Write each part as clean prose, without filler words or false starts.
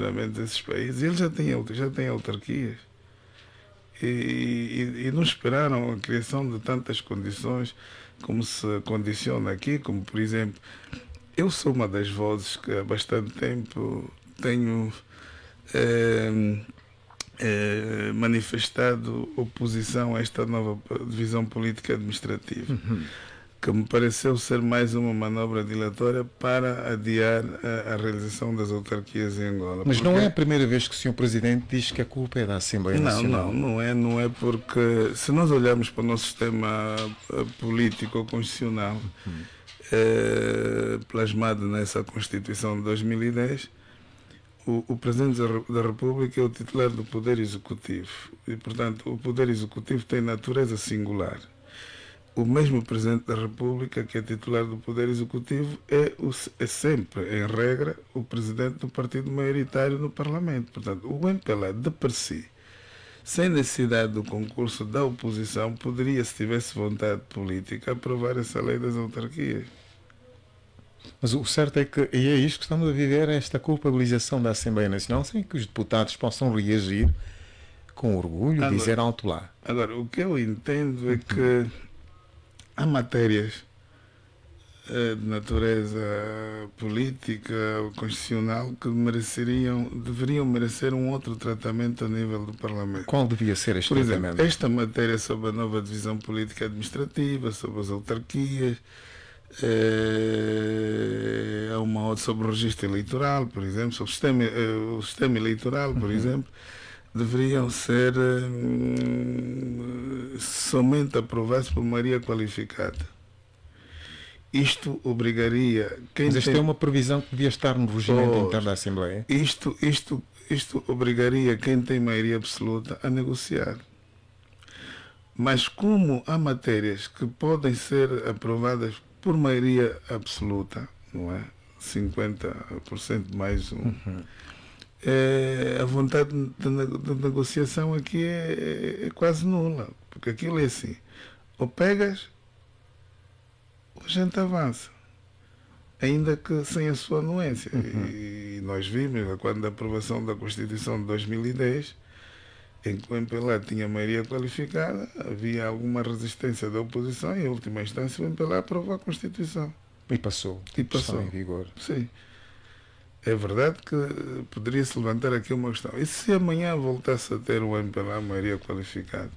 sinceramente, esses países. Eles já têm autarquias. E não esperaram a criação de tantas condições como se condiciona aqui, como por exemplo, eu sou uma das vozes que há bastante tempo tenho manifestado oposição a esta nova divisão política administrativa, que me pareceu ser mais uma manobra dilatória para adiar a realização das autarquias em Angola. Mas não é a primeira vez que o Sr. Presidente diz que a culpa é da Assembleia Nacional. Não é porque, se nós olharmos para o nosso sistema político ou constitucional, plasmado nessa Constituição de 2010, o Presidente da República é o titular do Poder Executivo e, portanto, o Poder Executivo tem natureza singular. O mesmo Presidente da República, que é titular do Poder Executivo, é sempre, em regra, o Presidente do partido maioritário no Parlamento. Portanto, o MPLA, de per si, sem necessidade do concurso da oposição, poderia, se tivesse vontade política, aprovar essa lei das autarquias. Mas o certo é que, e é isto que estamos a viver, esta culpabilização da Assembleia Nacional, sem que os deputados possam reagir com orgulho e dizer alto lá. Agora, o que eu entendo é que há matérias de natureza política ou constitucional que deveriam merecer um outro tratamento a nível do Parlamento. Qual devia ser este tratamento? Por exemplo, esta matéria sobre a nova divisão política administrativa, sobre as autarquias, há uma outra sobre o registro eleitoral, por exemplo, sobre o sistema eleitoral, por exemplo, deveriam ser somente aprovados por maioria qualificada. Isto obrigaria... Mas esta é uma previsão que devia estar no regimento interno da Assembleia. Isto obrigaria quem tem maioria absoluta a negociar. Mas como há matérias que podem ser aprovadas por maioria absoluta, não é? 50% mais um... a vontade de negociação aqui é quase nula, porque aquilo é assim, ou pegas ou a gente avança, ainda que sem a sua anuência. E nós vimos, quando a aprovação da Constituição de 2010, em que o MPLA tinha maioria qualificada, havia alguma resistência da oposição e, em última instância, o MPLA aprovou a Constituição. E passou. Passou em vigor. Sim. É verdade que poderia-se levantar aqui uma questão. E se amanhã voltasse a ter o MPLA maioria qualificada,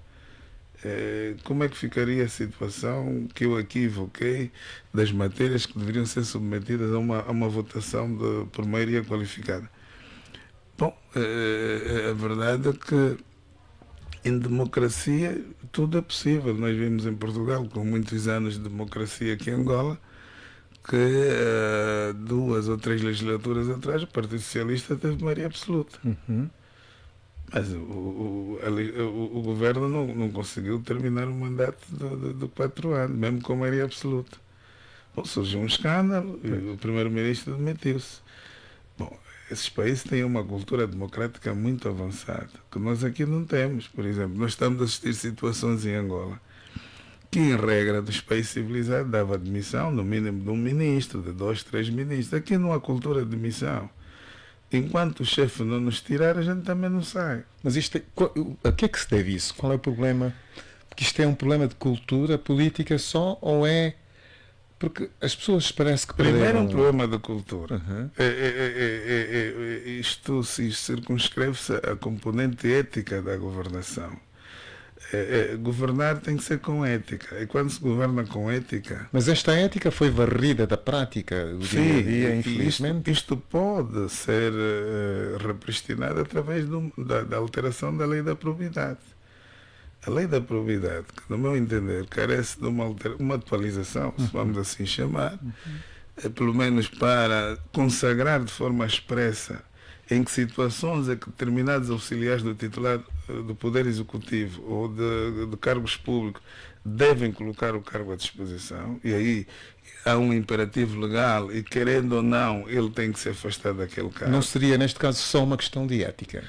como é que ficaria a situação que eu aqui evoquei das matérias que deveriam ser submetidas a uma votação por maioria qualificada? Bom, a verdade é que em democracia tudo é possível. Nós vimos em Portugal, com muitos anos de democracia aqui em Angola, que 2 ou 3 legislaturas atrás o Partido Socialista teve maioria absoluta. Mas o governo não conseguiu terminar o mandato de 4 anos, mesmo com maioria absoluta. Bom, surgiu um escândalo e o primeiro-ministro demitiu-se. Bom, esses países têm uma cultura democrática muito avançada, que nós aqui não temos. Por exemplo, nós estamos a assistir situações em Angola que, em regra, dos países civilizados, dava admissão, no mínimo, de um ministro, de 2, 3 ministros. Aqui não há cultura de demissão. Enquanto o chefe não nos tirar, a gente também não sai. Mas a que é que se deve isso? Qual é o problema? Porque isto é um problema de cultura política só, ou é... Porque as pessoas parece que Primeiro perderam... é um problema da cultura. Isto se circunscreve-se à componente ética da governação. Governar tem que ser com ética. E quando se governa com ética... Mas esta ética foi varrida da prática do dia a dia, infelizmente. Isto pode ser repristinado através da alteração da lei da probidade. A lei da probidade, que, no meu entender, carece de uma atualização, se vamos assim chamar, pelo menos para consagrar de forma expressa em que situações é que determinados auxiliares do titular do Poder Executivo ou de cargos públicos devem colocar o cargo à disposição, e aí há um imperativo legal e, querendo ou não, ele tem que se afastar daquele cargo. Não seria, neste caso, só uma questão de ética?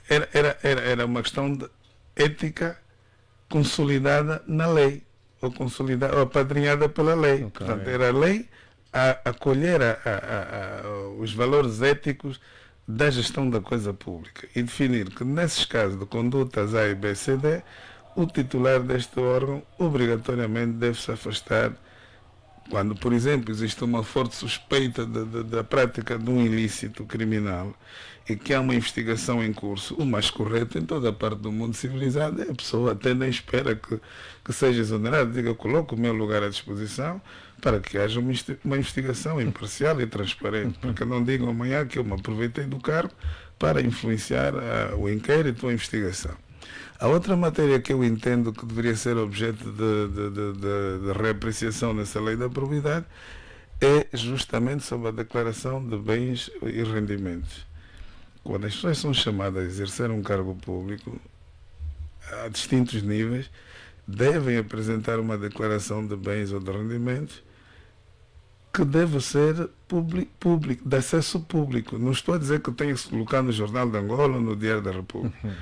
Era uma questão de ética consolidada na lei, ou apadrinhada pela lei. Okay. Portanto, era a lei a acolher os valores éticos da gestão da coisa pública e definir que, nesses casos de condutas A, B, C, D, o titular deste órgão obrigatoriamente deve se afastar quando, por exemplo, existe uma forte suspeita da prática de um ilícito criminal e que há uma investigação em curso. O mais correto em toda a parte do mundo civilizado é a pessoa até nem espera que seja exonerado, diga, coloco o meu lugar à disposição para que haja uma investigação imparcial e transparente, porque não digam amanhã que eu me aproveitei do cargo para influenciar o inquérito ou a investigação. A outra matéria que eu entendo que deveria ser objeto de reapreciação nessa lei da probidade é justamente sobre a declaração de bens e rendimentos. Quando as pessoas são chamadas a exercer um cargo público, a distintos níveis, devem apresentar uma declaração de bens ou de rendimentos que deve ser público, de acesso público. Não estou a dizer que tenha que se colocar no Jornal de Angola ou no Diário da República.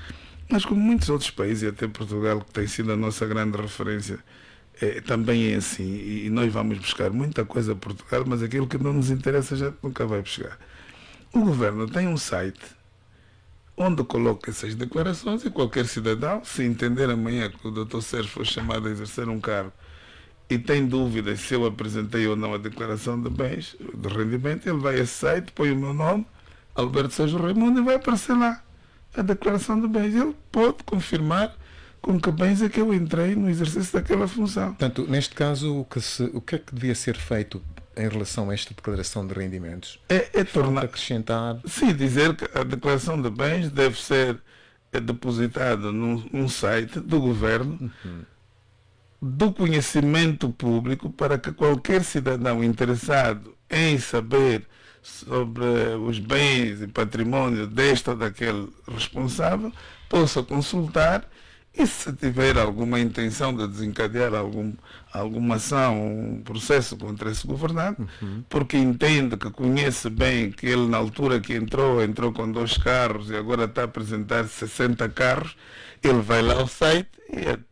Mas como muitos outros países, e até Portugal, que tem sido a nossa grande referência, também é assim. E nós vamos buscar muita coisa a Portugal, mas aquilo que não nos interessa a gente nunca vai buscar. O governo tem um site onde coloca essas declarações e qualquer cidadão, se entender amanhã que o Dr. Sérgio foi chamado a exercer um cargo e tem dúvidas se eu apresentei ou não a declaração de bens, de rendimento, ele vai a esse site, põe o meu nome, Alberto Sérgio Raimundo, e vai aparecer lá a declaração de bens. Ele pode confirmar com que bens é que eu entrei no exercício daquela função. Portanto, neste caso, o que é que devia ser feito em relação a esta declaração de rendimentos? É tornar... acrescentar... Sim, dizer que a declaração de bens deve ser depositada num site do governo, do conhecimento público, para que qualquer cidadão interessado em saber sobre os bens e património deste ou daquele responsável possa consultar, e se tiver alguma intenção de desencadear alguma ação, um processo contra esse governante, porque entende que conhece bem que ele, na altura que entrou com 2 carros e agora está a apresentar 60 carros, ele vai lá ao site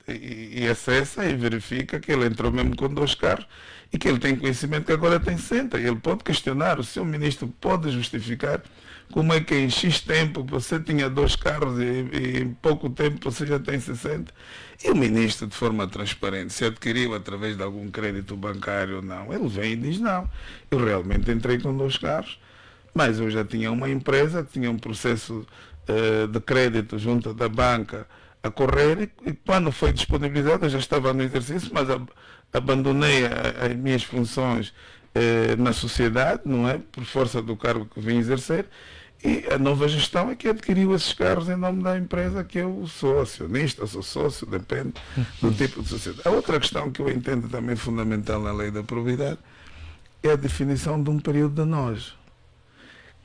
e acessa e verifica que ele entrou mesmo com 2 carros e que ele tem conhecimento que agora tem 60. Ele pode questionar, o seu ministro pode justificar como é que em X tempo você tinha 2 carros e em pouco tempo você já tem 60. E o ministro, de forma transparente, se adquiriu através de algum crédito bancário ou não, ele vem e diz, não, eu realmente entrei com 2 carros, mas eu já tinha uma empresa que tinha um processo de crédito junto da banca a correr e quando foi disponibilizado eu já estava no exercício, mas abandonei as minhas funções na sociedade, não é? Por força do cargo que vim exercer, e a nova gestão é que adquiriu esses carros em nome da empresa que eu sou acionista, sou sócio, depende do tipo de sociedade. A outra questão que eu entendo também fundamental na lei da probidade é a definição de um período de nojo.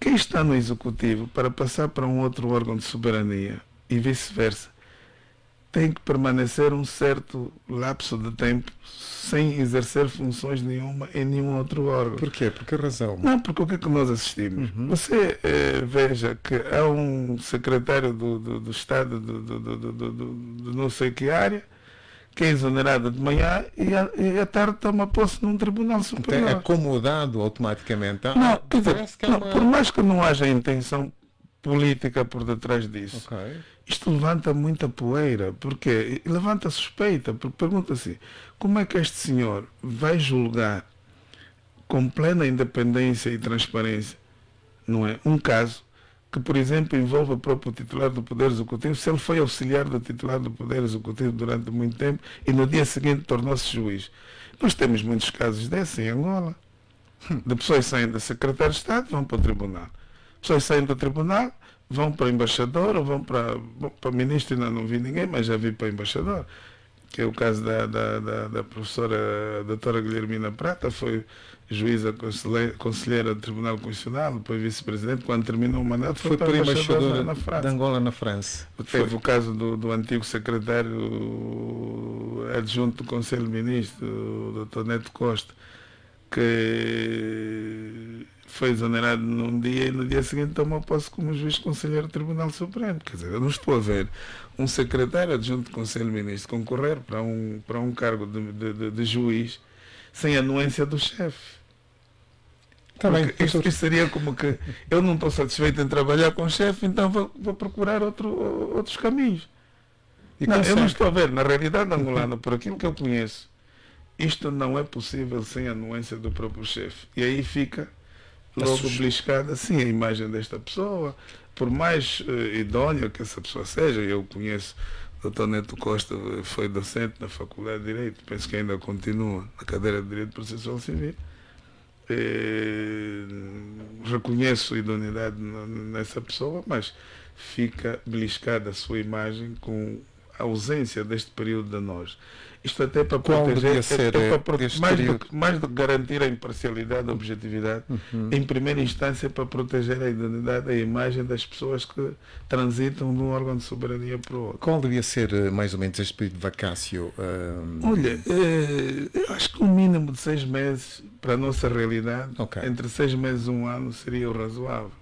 Quem está no executivo para passar para um outro órgão de soberania e vice-versa tem que permanecer um certo lapso de tempo sem exercer funções nenhuma em nenhum outro órgão. Por quê? Por que razão? Não, porque o que é que nós assistimos? Você veja que há um secretário do Estado de não sei que área que é exonerado de manhã e à tarde toma posse num tribunal superior. É acomodado automaticamente. Não, quer dizer, por mais que não haja intenção política por detrás disso, isto levanta muita poeira, porque levanta suspeita, porque pergunta-se como é que este senhor vai julgar com plena independência e transparência, não é? Um caso que, por exemplo, envolve o próprio titular do Poder Executivo, se ele foi auxiliar do titular do Poder Executivo durante muito tempo e no dia seguinte tornou-se juiz. Nós temos muitos casos desses em Angola, de pessoas saem da Secretaria de Estado e vão para o tribunal. Pessoas saem do tribunal, vão para embaixador ou vão para ministro, ainda não vi ninguém, mas já vi para embaixador, que é o caso da professora doutora Guilhermina Prata, foi juíza conselheira do Tribunal Constitucional, depois vice-presidente, quando terminou o mandato foi para embaixadora na França. de Angola na França. Teve o caso do antigo secretário adjunto do Conselho de Ministros, o Dr. Neto Costa, que foi exonerado num dia e no dia seguinte tomou posse como juiz conselheiro do Tribunal Supremo. Quer dizer, eu não estou a ver um secretário adjunto do Conselho de Ministros concorrer para um cargo de juiz sem anuência do chefe. Tá bem, Porque isto seria como que eu não estou satisfeito em trabalhar com o chefe, então vou procurar outros caminhos. E Não, eu não consegue. estou a ver, na realidade angolana, por aquilo que eu conheço, isto não é possível sem a anuência do próprio chefe. E aí fica logo beliscada, sim, a imagem desta pessoa, por mais idónea que essa pessoa seja. Eu conheço o Dr. Neto Costa, foi docente na Faculdade de Direito, penso que ainda continua na cadeira de Direito Processual Civil. Reconheço a idoneidade nessa pessoa, mas fica beliscada a sua imagem com a ausência deste período de nós. Isto até para Qual proteger, devia ser mais do que garantir a imparcialidade, a objetividade, em primeira instância para proteger a idoneidade, a imagem das pessoas que transitam de um órgão de soberania para o outro. Qual devia ser mais ou menos este período de vacácio? Olha, eu acho que um mínimo de 6 meses para a nossa realidade, entre 6 meses e 1 ano seria o razoável.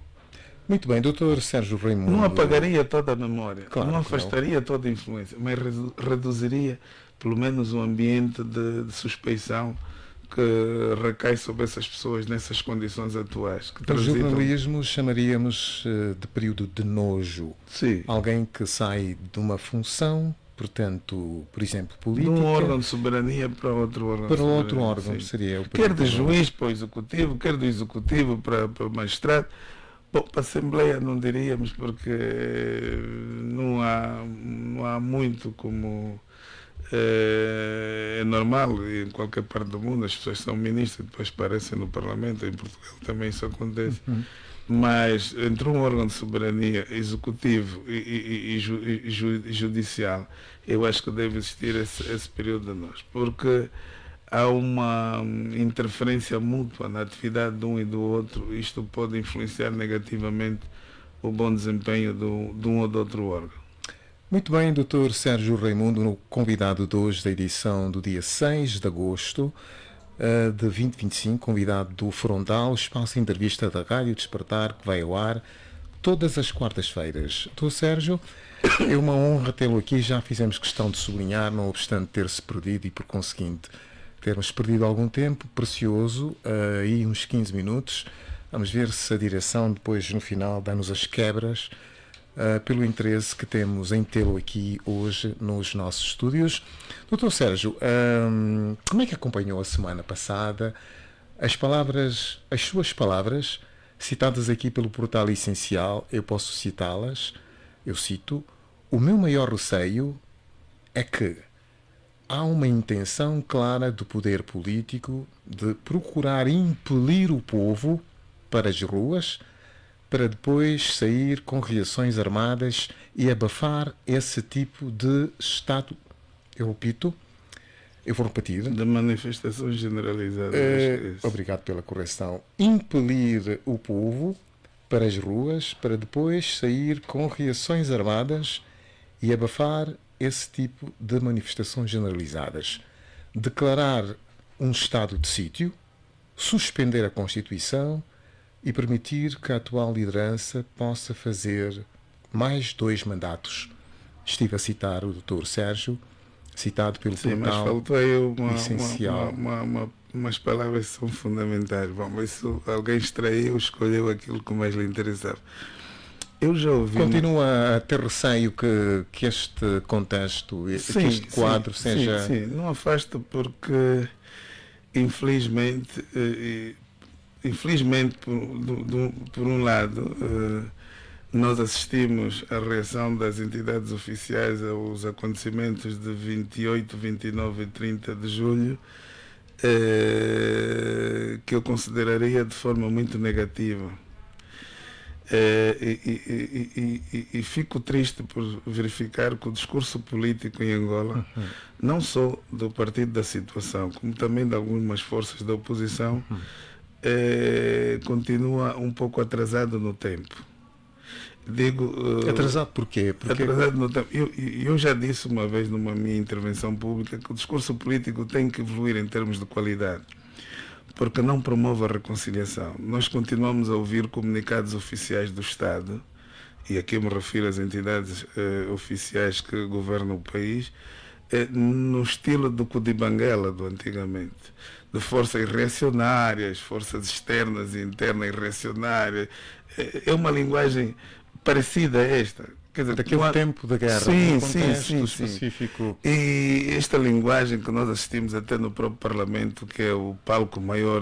Muito bem, Dr. Sérgio Raimundo. Não apagaria toda a memória, claro, não afastaria toda a influência, mas reduziria pelo menos o ambiente de suspeição que recai sobre essas pessoas nessas condições atuais. Que no jornalismo chamaríamos de período de nojo. Sim. Alguém que sai de uma função, portanto, por exemplo, política. De um órgão de soberania para outro órgão. Para outro órgão, seria o quer de juiz para o executivo, quer do executivo para o magistrado. Bom, para a Assembleia não diríamos, porque não há muito como é normal, em qualquer parte do mundo as pessoas são ministros e depois aparecem no Parlamento. Em Portugal também isso acontece. Mas entre um órgão de soberania executivo e judicial, eu acho que deve existir esse período de nós, porque há uma interferência mútua na atividade de um e do outro. Isto pode influenciar negativamente o bom desempenho de um ou de outro órgão. Muito bem, Dr. Sérgio Raimundo, no convidado de hoje da edição do dia 6 de agosto de 2025, convidado do Frontal, espaço de entrevista da Rádio Despertar, que vai ao ar todas as quartas-feiras. Dr. Sérgio, é uma honra tê-lo aqui, já fizemos questão de sublinhar, não obstante ter-se perdido e, por conseguinte, termos perdido algum tempo precioso, aí uns 15 minutos. Vamos ver se a direção depois, no final, dá-nos as quebras pelo interesse que temos em tê-lo aqui hoje nos nossos estúdios. Dr. Sérgio, como é que acompanhou a semana passada as suas palavras, citadas aqui pelo portal Essencial? Eu posso citá-las. Eu cito: o meu maior receio é que há uma intenção clara do poder político de procurar impelir o povo para as ruas, para depois sair com reações armadas e abafar esse tipo de estado. Eu repito, eu vou repetir. De manifestações generalizadas. Obrigado pela correção. Impelir o povo para as ruas, para depois sair com reações armadas e abafar esse tipo de manifestações generalizadas. Declarar um estado de sítio, suspender a Constituição e permitir que a atual liderança possa fazer mais 2 mandatos. Estive a citar o Dr. Sérgio, citado pelo portal mas faltou aí Essencial. Umas palavras que são fundamentais. Bom, isso alguém extraiu, escolheu aquilo que mais lhe interessava. Eu já ouvi... Continua a ter receio que este contexto, que este quadro seja... Sim, não afasta, porque infelizmente, por um lado, nós assistimos à reação das entidades oficiais aos acontecimentos de 28, 29 e 30 de julho, que eu consideraria de forma muito negativa. E fico triste por verificar que o discurso político em Angola, não só do Partido da Situação, como também de algumas forças da oposição, continua um pouco atrasado no tempo. Digo, atrasado porquê? Atrasado no tempo. Eu já disse uma vez numa minha intervenção pública que o discurso político tem que evoluir em termos de qualidade, porque não promove a reconciliação. Nós continuamos a ouvir comunicados oficiais do Estado, e aqui eu me refiro às entidades oficiais que governam o país, no estilo do Cudibanguela do antigamente. de forças reacionárias, forças externas e internas reacionárias. É uma linguagem parecida a esta. Quer dizer, Daquele tempo da guerra, num sim, sim, contexto sim, sim. específico. E esta linguagem que nós assistimos até no próprio Parlamento, que é o palco maior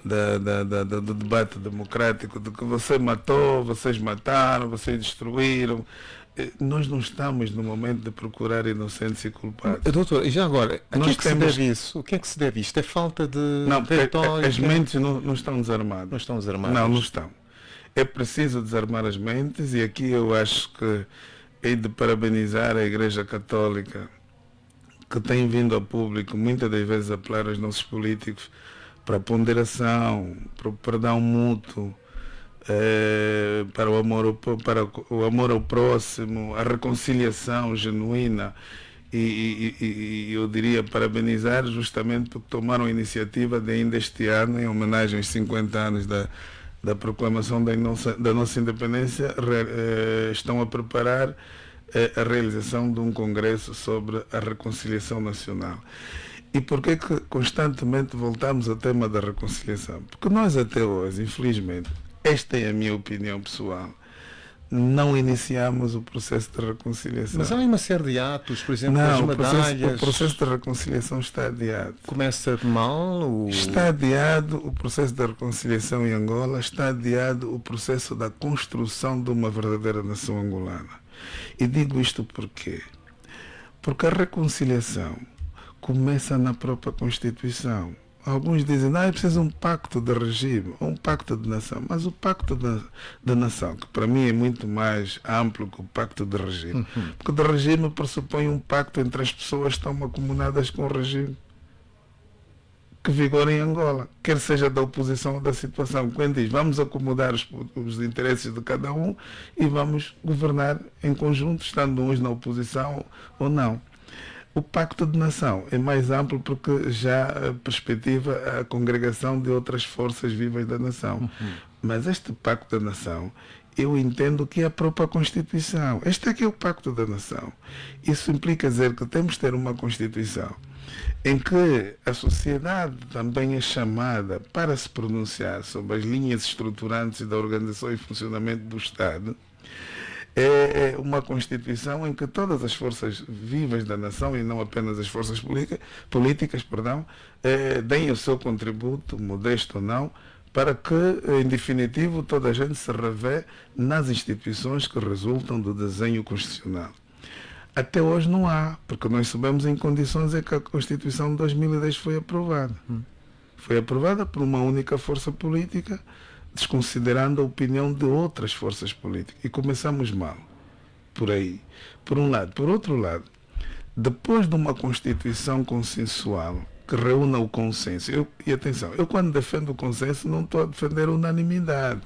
do debate democrático, de que você matou, vocês mataram, vocês destruíram. Nós não estamos no momento de procurar inocentes e culpados. Doutor, e já agora, a que Nós é que se temos... deve isso? O que é que se deve isto? É falta de Não, retórica? as mentes não estão desarmadas. Não estão desarmadas? Não, não estão. É preciso desarmar as mentes, e aqui eu acho que hei de parabenizar a Igreja Católica, que tem vindo ao público muitas das vezes apelar aos nossos políticos para a ponderação, para o perdão mútuo, para o amor ao próximo, a reconciliação genuína. E eu diria parabenizar justamente porque tomaram a iniciativa de ainda este ano, em homenagem aos 50 anos da proclamação da nossa independência, estão a preparar a realização de um congresso sobre a reconciliação nacional. E por que constantemente voltamos ao tema da reconciliação? Porque nós até hoje, infelizmente, esta é a minha opinião pessoal, não iniciamos o processo de reconciliação. Mas há uma série de atos, por exemplo, não, as medalhas... O processo de reconciliação está adiado. Começa mal? Está adiado o processo da reconciliação em Angola, está adiado o processo da construção de uma verdadeira nação angolana. E digo isto porquê? Porque a reconciliação começa na própria Constituição. Alguns dizem, é preciso um pacto de regime, um pacto de nação. Mas o pacto de nação, que para mim é muito mais amplo que o pacto de regime, porque de regime pressupõe um pacto entre as pessoas que estão acumunadas com o regime que vigora em Angola, quer seja da oposição ou da situação. Quando diz, vamos acomodar os interesses de cada um e vamos governar em conjunto, estando uns na oposição ou não. O Pacto de Nação é mais amplo porque já perspectiva a congregação de outras forças vivas da nação. Mas este Pacto da Nação, eu entendo que é a própria Constituição. Este aqui é o Pacto da Nação. Isso implica dizer que temos de ter uma Constituição em que a sociedade também é chamada para se pronunciar sobre as linhas estruturantes da organização e funcionamento do Estado. É uma Constituição em que todas as forças vivas da nação, e não apenas as forças políticas, deem o seu contributo, modesto ou não, para que, em definitivo, toda a gente se revê nas instituições que resultam do desenho constitucional. Até hoje não há, porque nós sabemos em condições em que a Constituição de 2010 foi aprovada. Foi aprovada por uma única força política, desconsiderando a opinião de outras forças políticas. E começamos mal, por aí, por um lado. Por outro lado, depois de uma Constituição consensual, que reúna o consenso, e atenção, eu quando defendo o consenso não estou a defender a unanimidade,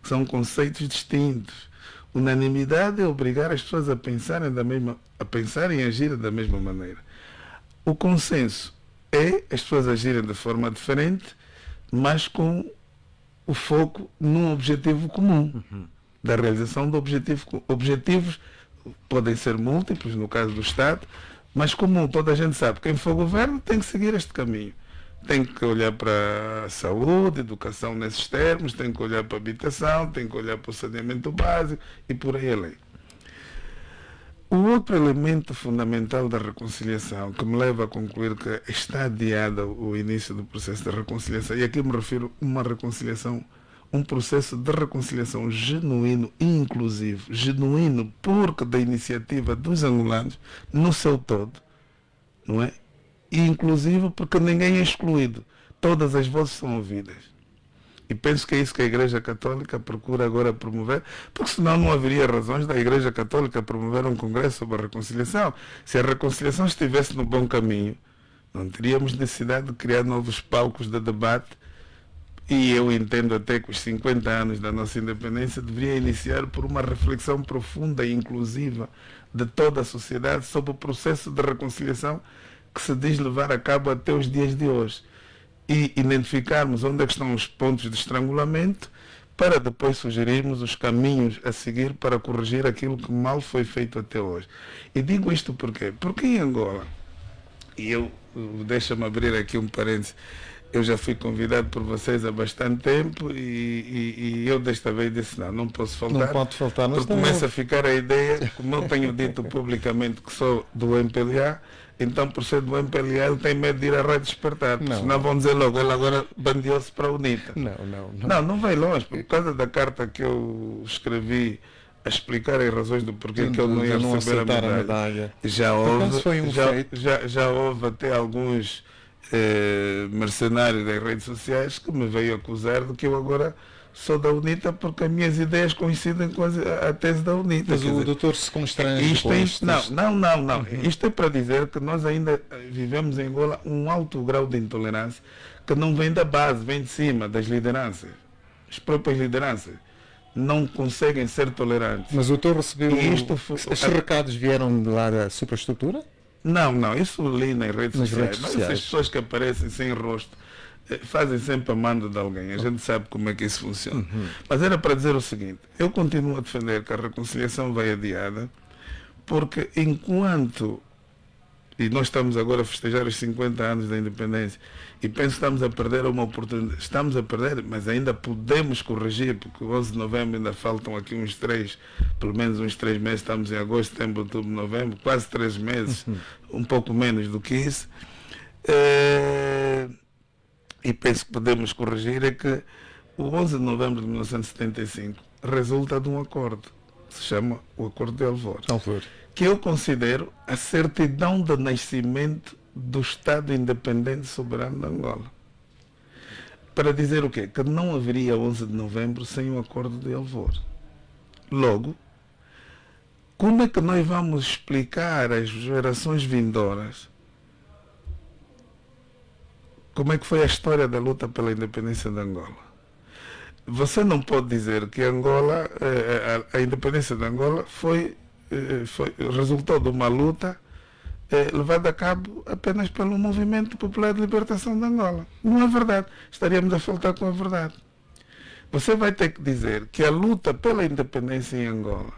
são conceitos distintos. Unanimidade é obrigar as pessoas a pensarem e agirem da mesma maneira. O consenso é as pessoas agirem de forma diferente, mas com o foco num objetivo comum, da realização do objetivo. Objetivos podem ser múltiplos, no caso do Estado, mas comum. Toda a gente sabe, quem for governo tem que seguir este caminho. Tem que olhar para a saúde, educação nesses termos, tem que olhar para a habitação, tem que olhar para o saneamento básico e por aí além. O outro elemento fundamental da reconciliação, que me leva a concluir que está adiado o início do processo de reconciliação, e aqui me refiro a uma reconciliação, um processo de reconciliação genuíno e inclusivo. Genuíno porque da iniciativa dos angolanos, no seu todo, não é? E inclusivo porque ninguém é excluído. Todas as vozes são ouvidas. E penso que é isso que a Igreja Católica procura agora promover, porque senão não haveria razões da Igreja Católica promover um congresso sobre a reconciliação. Se a reconciliação estivesse no bom caminho, não teríamos necessidade de criar novos palcos de debate. E eu entendo até que os 50 anos da nossa independência deveria iniciar por uma reflexão profunda e inclusiva de toda a sociedade sobre o processo de reconciliação que se diz levar a cabo até os dias de hoje. E identificarmos onde é que estão os pontos de estrangulamento para depois sugerirmos os caminhos a seguir para corrigir aquilo que mal foi feito até hoje. E digo isto porquê? Porque em Angola, e eu deixa-me abrir aqui um parênteses. Eu já fui convidado por vocês há bastante tempo e eu desta vez disse não posso faltar. Não pode faltar. Porque começa a ficar a ideia, como eu tenho dito publicamente que sou do MPLA, então por ser do MPLA ele tem medo de ir à Rádio Despertar, senão vão dizer logo, ele agora bandeou-se para a UNITA. Não vai longe, por causa da carta que eu escrevi a explicar as razões do porquê que eu não ia receber a medalha. Já houve até alguns mercenários das redes sociais que me veio acusar de que eu agora sou da UNITA porque as minhas ideias coincidem com a tese da UNITA. Mas o doutor se constrange com isto? Não. Isto é para dizer que nós ainda vivemos em Angola um alto grau de intolerância que não vem da base, vem de cima, das lideranças. As próprias lideranças não conseguem ser tolerantes. Mas o doutor recebeu... Estes recados vieram de lá da superestrutura? Não, isso li nas redes sociais. Mas essas pessoas que aparecem sem rosto fazem sempre a mando de alguém. A gente sabe como é que isso funciona. Mas era para dizer o seguinte, eu continuo a defender que a reconciliação vai adiada, porque enquanto, e nós estamos agora a festejar os 50 anos da independência, e penso que estamos a perder uma oportunidade, estamos a perder, mas ainda podemos corrigir, porque o 11 de novembro ainda faltam aqui pelo menos uns 3 meses, estamos em agosto, setembro, outubro, novembro, quase 3 meses, um pouco menos do que isso. E penso que podemos corrigir, é que o 11 de novembro de 1975 resulta de um acordo, que se chama o Acordo de Alvor, que eu considero a certidão de nascimento do Estado Independente Soberano de Angola. Para dizer o quê? Que não haveria 11 de novembro sem o Acordo de Alvor. Logo, como é que nós vamos explicar às gerações vindouras como é que foi a história da luta pela independência de Angola? Você não pode dizer que Angola, a independência de Angola resultou de uma luta levada a cabo apenas pelo Movimento Popular de Libertação de Angola. Não é verdade. Estaríamos a faltar com a verdade. Você vai ter que dizer que a luta pela independência em Angola,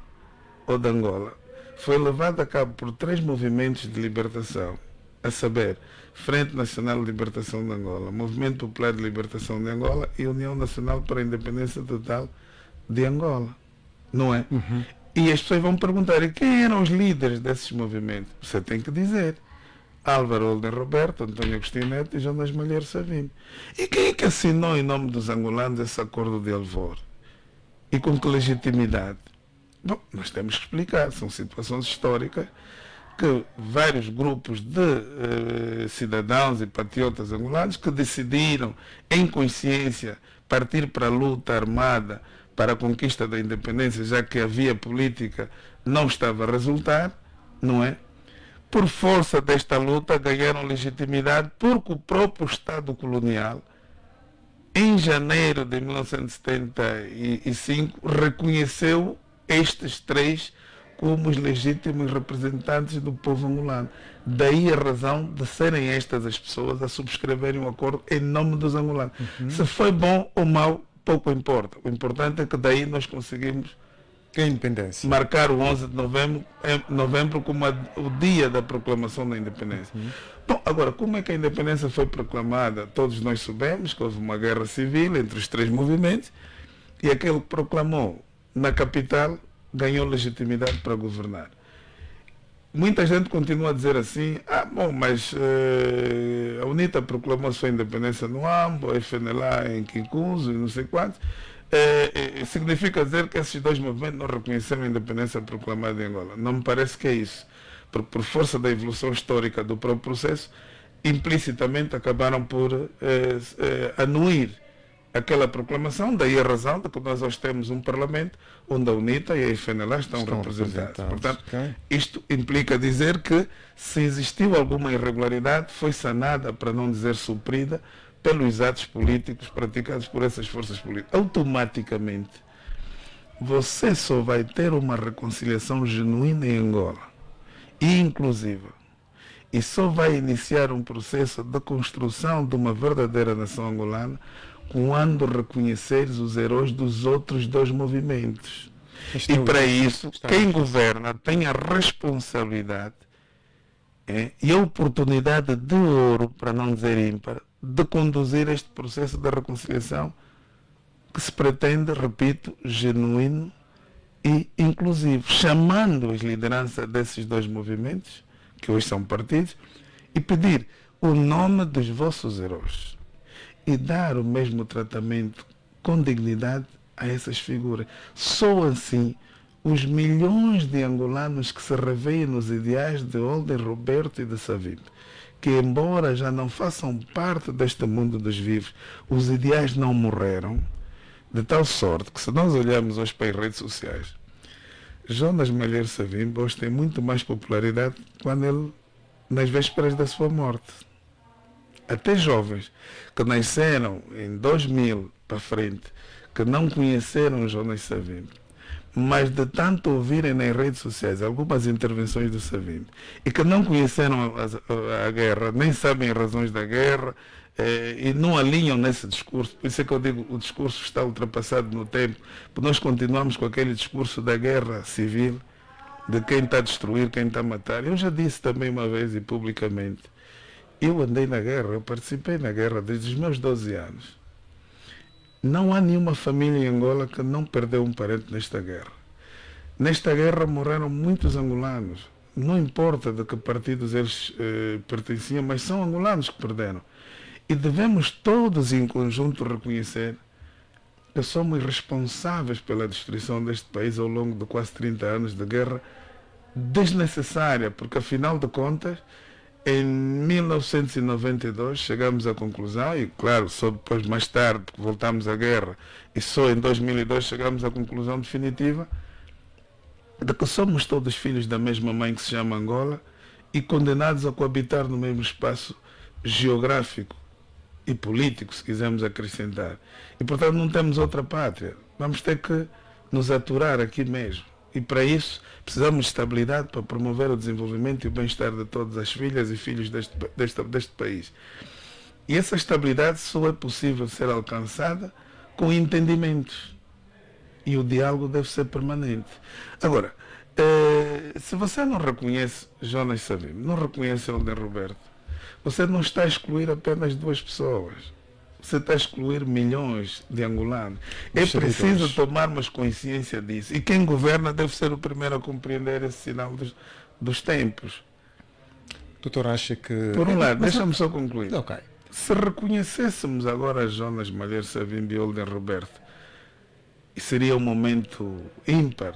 ou de Angola, foi levada a cabo por 3 movimentos de libertação, a saber, Frente Nacional de Libertação de Angola, Movimento Popular de Libertação de Angola e União Nacional para a Independência Total de Angola. Não é? E as pessoas vão perguntar, e quem eram os líderes desses movimentos? Você tem que dizer. Álvaro Holden Roberto, Antônio Agostinho Neto e Jonas Malheiro Savimbi. E quem é que assinou em nome dos angolanos esse Acordo de Alvor? E com que legitimidade? Bom, nós temos que explicar, são situações históricas que vários grupos de cidadãos e patriotas angolanos que decidiram, em consciência, partir para a luta armada para a conquista da independência, já que a via política não estava a resultar, não é? Por força desta luta ganharam legitimidade porque o próprio Estado colonial, em janeiro de 1975, reconheceu estes 3 como os legítimos representantes do povo angolano. Daí a razão de serem estas as pessoas a subscreverem um acordo em nome dos angolanos. Se foi bom ou mau, pouco importa. O importante é que daí nós conseguimos a independência, marcar o 11 de novembro como o dia da proclamação da independência. Bom, agora, como é que a independência foi proclamada? Todos nós soubemos que houve uma guerra civil entre os 3 movimentos e aquele que proclamou na capital ganhou legitimidade para governar. Muita gente continua a dizer assim, mas a UNITA proclamou sua independência no Ambo, a FNLA em Quincuso e não sei quantos. Significa dizer que esses 2 movimentos não reconheceram a independência proclamada em Angola. Não me parece que é isso. Porque por força da evolução histórica do próprio processo, implicitamente acabaram por anuir aquela proclamação, daí a razão de que nós hoje temos um Parlamento onde a UNITA e a FNLA estão representados. Portanto, isto implica dizer que se existiu alguma irregularidade, foi sanada, para não dizer suprida, pelos atos políticos praticados por essas forças políticas. Automaticamente, você só vai ter uma reconciliação genuína em Angola e inclusiva, e só vai iniciar um processo de construção de uma verdadeira nação angolana quando reconheceres os heróis dos outros 2 movimentos. E para isso, quem governa tem a responsabilidade e a oportunidade de ouro, para não dizer ímpar, de conduzir este processo de reconciliação que se pretende, repito, genuíno e inclusivo, chamando as lideranças desses dois movimentos, que hoje são partidos, e pedir o nome dos vossos heróis e dar o mesmo tratamento com dignidade a essas figuras. Só assim os milhões de angolanos que se revêem nos ideais de Olden Roberto e de Savimbi, que embora já não façam parte deste mundo dos vivos, os ideais não morreram, de tal sorte que, se nós olharmos hoje para as redes sociais, Jonas Malheiro Savimbi hoje tem muito mais popularidade quando ele, nas vésperas da sua morte. Até jovens que nasceram em 2000 para frente, que não conheceram Jonas Savimbi, mas de tanto ouvirem nas redes sociais algumas intervenções do Savimbi e que não conheceram a guerra, nem sabem as razões da guerra, e não alinham nesse discurso. Por isso é que eu digo, o discurso está ultrapassado no tempo, porque nós continuamos com aquele discurso da guerra civil, de quem está a destruir, quem está a matar. Eu já disse também uma vez e publicamente, eu andei na guerra, eu participei na guerra desde os meus 12 anos. Não há nenhuma família em Angola que não perdeu um parente nesta guerra. Nesta guerra morreram muitos angolanos. Não importa de que partidos eles pertenciam, mas são angolanos que perderam. E devemos todos em conjunto reconhecer que somos responsáveis pela destruição deste país ao longo de quase 30 anos de guerra desnecessária, porque afinal de contas, em 1992 chegamos à conclusão, e claro, só depois mais tarde voltamos à guerra, e só em 2002 chegamos à conclusão definitiva de que somos todos filhos da mesma mãe que se chama Angola e condenados a coabitar no mesmo espaço geográfico e político, se quisermos acrescentar. E portanto não temos outra pátria. Vamos ter que nos aturar aqui mesmo. E para isso precisamos de estabilidade para promover o desenvolvimento e o bem-estar de todas as filhas e filhos deste país. E essa estabilidade só é possível ser alcançada com entendimentos. E o diálogo deve ser permanente. Agora, se você não reconhece Jonas Savimbi, não reconhece Olden Roberto, você não está a excluir apenas duas pessoas. Você está a excluir milhões de angolanos. É preciso tomarmos consciência disso. E quem governa deve ser o primeiro a compreender esse sinal dos tempos. Doutor, acha que... Por um lado, deixa-me só concluir. Ok. Se reconhecêssemos agora Jonas Malheiro Savimbi e Olden Roberto, seria um momento ímpar,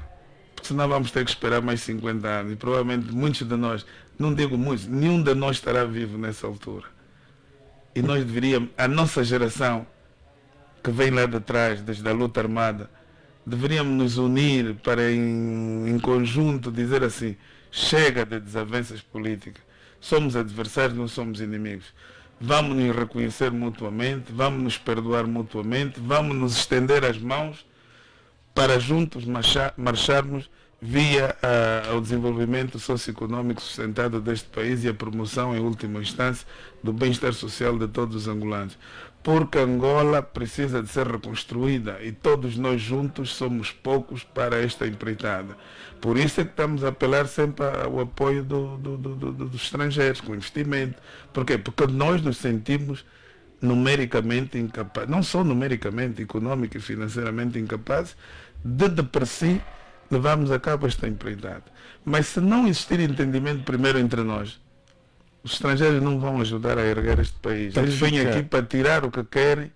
porque senão vamos ter que esperar mais 50 anos. E provavelmente muitos de nós, não digo muitos, nenhum de nós estará vivo nessa altura. E nós deveríamos, a nossa geração, que vem lá de trás, desde a luta armada, deveríamos nos unir para em conjunto dizer assim, chega de desavenças políticas, somos adversários, não somos inimigos. Vamos nos reconhecer mutuamente, vamos nos perdoar mutuamente, vamos nos estender as mãos para juntos marcharmos via ao desenvolvimento socioeconômico sustentado deste país e a promoção, em última instância, do bem-estar social de todos os angolanos. Porque Angola precisa de ser reconstruída e todos nós juntos somos poucos para esta empreitada. Por isso é que estamos a apelar sempre ao apoio dos estrangeiros, com investimento. Por quê? Porque nós nos sentimos numericamente incapazes, não só numericamente, econômico e financeiramente incapazes, de per si levarmos a cabo esta empreitada. Mas se não existir entendimento primeiro entre nós, os estrangeiros não vão ajudar a erguer este país. Eles vêm aqui para tirar o que querem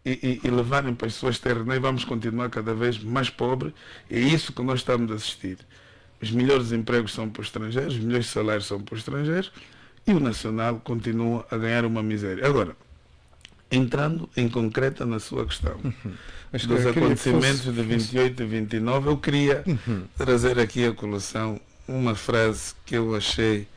e levarem para as suas terras. Nós vamos continuar cada vez mais pobres. E é isso que nós estamos a assistir. Os melhores empregos são para os estrangeiros, os melhores salários são para os estrangeiros e o nacional continua a ganhar uma miséria. Agora, entrando em concreta na sua questão dos acontecimentos de 28 e 29, eu queria trazer aqui a colação uma frase que eu achei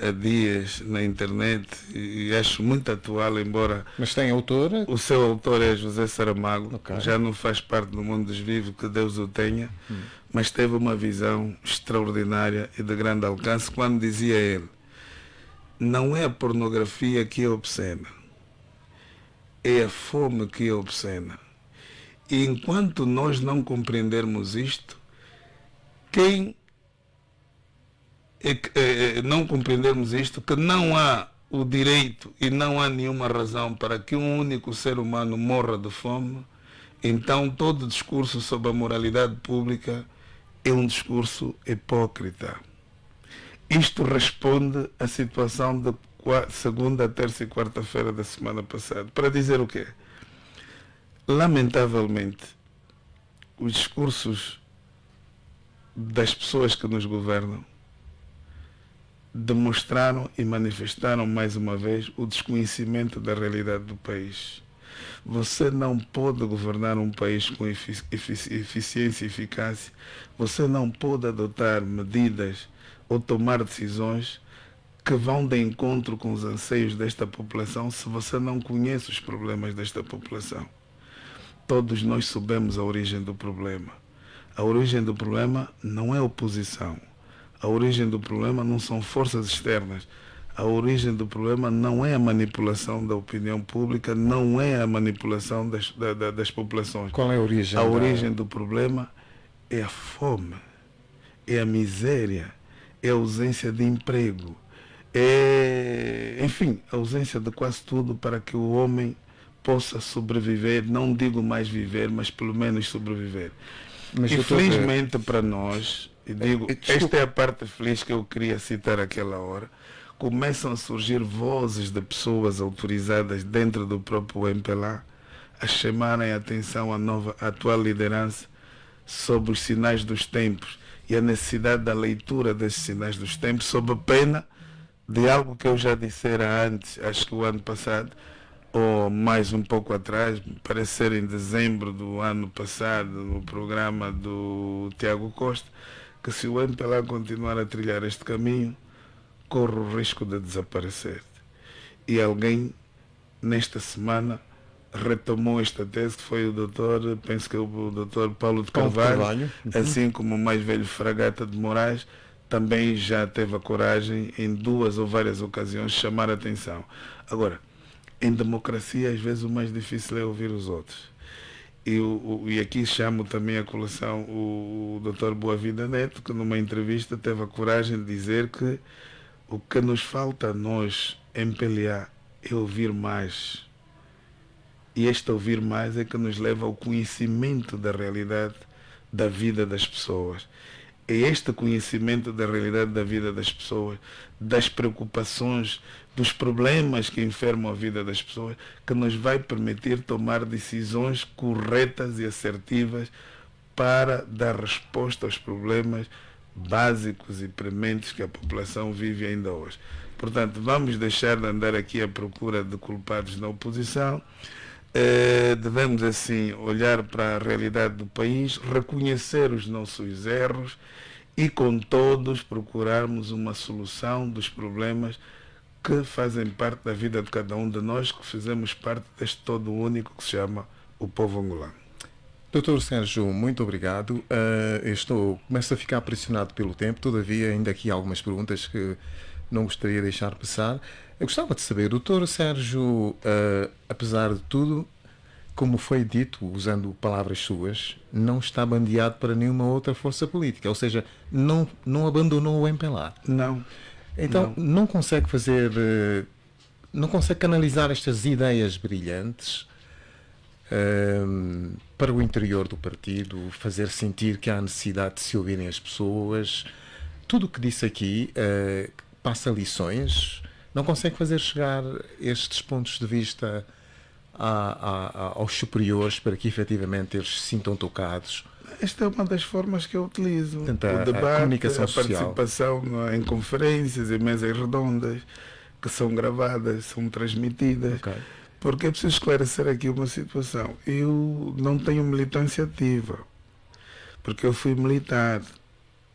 há dias na internet e acho muito atual, embora... Mas tem autor? O seu autor é José Saramago, já não faz parte do mundo dos vivos, que Deus o tenha, mas teve uma visão extraordinária e de grande alcance quando dizia ele: não é a pornografia que é obscena, é a fome que é obscena. E enquanto nós não compreendermos isto, quem não compreendermos isto, que não há o direito e não há nenhuma razão para que um único ser humano morra de fome, então todo discurso sobre a moralidade pública é um discurso hipócrita. Isto responde à situação de segunda, terça e quarta-feira da semana passada. Para dizer o quê? Lamentavelmente, os discursos das pessoas que nos governam demonstraram e manifestaram mais uma vez o desconhecimento da realidade do país. Você não pode governar um país com eficiência e eficácia. Você não pode adotar medidas ou tomar decisões que vão de encontro com os anseios desta população se você não conhece os problemas desta população. Todos nós sabemos a origem do problema. A origem do problema não é oposição. A origem do problema não são forças externas. A origem do problema não é a manipulação da opinião pública, não é a manipulação das populações. Qual é a origem? A origem do problema é a fome, é a miséria, é a ausência de emprego, enfim, a ausência de quase tudo para que o homem possa sobreviver, não digo mais viver, mas pelo menos sobreviver. Mas infelizmente para nós, e digo, esta é a parte feliz que eu queria citar àquela hora, começam a surgir vozes de pessoas autorizadas dentro do próprio MPLA a chamarem a atenção à atual liderança sobre os sinais dos tempos e a necessidade da leitura desses sinais dos tempos, sob a pena de algo que eu já dissera antes, acho que o ano passado, ou mais um pouco atrás, parece ser em dezembro do ano passado, no programa do Tiago Costa, que se o MPLA continuar a trilhar este caminho, corre o risco de desaparecer. E alguém, nesta semana, retomou esta tese, que foi o doutor, penso que é o doutor Paulo de Carvalho, assim como o mais velho Fragata de Moraes, também já teve a coragem, em duas ou várias ocasiões, de chamar a atenção. Agora, em democracia, às vezes o mais difícil é ouvir os outros. E aqui chamo também a colação o Dr. Boavida Neto, que numa entrevista teve a coragem de dizer que o que nos falta a nós, MPLA, é ouvir mais. E este ouvir mais é que nos leva ao conhecimento da realidade da vida das pessoas. É este conhecimento da realidade da vida das pessoas, das preocupações, dos problemas que enfermam a vida das pessoas, que nos vai permitir tomar decisões corretas e assertivas para dar resposta aos problemas básicos e prementes que a população vive ainda hoje. Portanto, vamos deixar de andar aqui à procura de culpados na oposição. Devemos assim olhar para a realidade do país, reconhecer os nossos erros e com todos procurarmos uma solução dos problemas que fazem parte da vida de cada um de nós, que fizemos parte deste todo único que se chama o povo angolano. Doutor Sérgio, muito obrigado. Começo a ficar pressionado pelo tempo, todavia ainda aqui há algumas perguntas que não gostaria de deixar passar. Eu gostava de saber, doutor Sérgio, apesar de tudo, como foi dito, usando palavras suas, não está bandeado para nenhuma outra força política, ou seja, não abandonou o MPLA. Não. Então, não consegue não consegue canalizar estas ideias brilhantes para o interior do partido, fazer sentir que há necessidade de se ouvirem as pessoas. Tudo o que disse aqui passa lições. Não consegue fazer chegar estes pontos de vista aos superiores para que efetivamente eles se sintam tocados. Esta é uma das formas que eu utilizo. Portanto, o debate, a comunicação social. Participação em conferências, em mesas redondas, que são gravadas, são transmitidas. Okay. Porque é preciso esclarecer aqui uma situação. Eu não tenho militância ativa, porque eu fui militar.